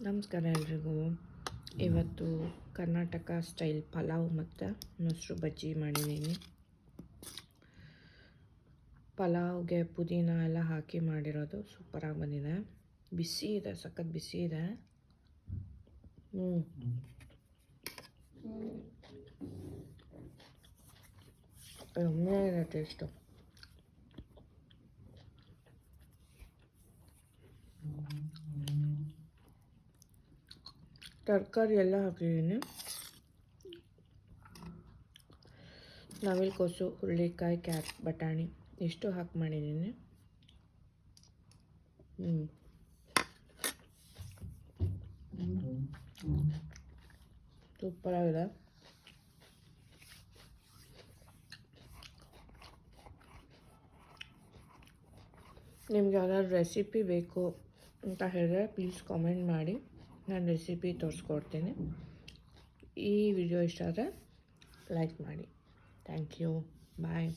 ನಮಸ್ಕಾರ ಎಲ್ರಿಗೂ. ಇವತ್ತು ಕರ್ನಾಟಕ ಸ್ಟೈಲ್ ಪಲಾವ್ ಮತ್ತು ಮೊಸರು ಬಜ್ಜಿ ಮಾಡಿದ್ದೀನಿ. ಪಲಾವ್ಗೆ ಪುದೀನ ಎಲ್ಲ ಹಾಕಿ ಮಾಡಿರೋದು ಸೂಪರಾಗಿ ಬಂದಿದೆ. ಬಿಸಿ ಇದೆ, ಸಖತ್ ಬಿಸಿ ಇದೆ. ಒಮ್ಮೆ ಇದೆ ಟೇಸ್ಟು. ತರಕಾರಿ ಎಲ್ಲ ಹಾಕಿದ್ದೀನಿ. ನವಿಲುಕೋಸು, ಹುರುಳಿಕಾಯಿ, ಕ್ಯಾರೆಟ್, ಬಟಾಣಿ ಇಷ್ಟು ಹಾಕಿ ಮಾಡಿದ್ದೀನಿ. ಸೂಪರಾಗಿದೆ. ನಿಮ್ಗೆ ಯಾವ್ದಾದ್ರು ರೆಸಿಪಿ ಬೇಕು ಅಂತ ಹೇಳಿದ್ರೆ ಪ್ಲೀಸ್ ಕಾಮೆಂಟ್ ಮಾಡಿ, ನಾನು ರೆಸಿಪಿ ತೋರಿಸ್ಕೊಡ್ತೀನಿ. ಈ ವಿಡಿಯೋ ಇಷ್ಟ ಆದರೆ ಲೈಕ್ ಮಾಡಿ. Thank you. ಬಾಯ್.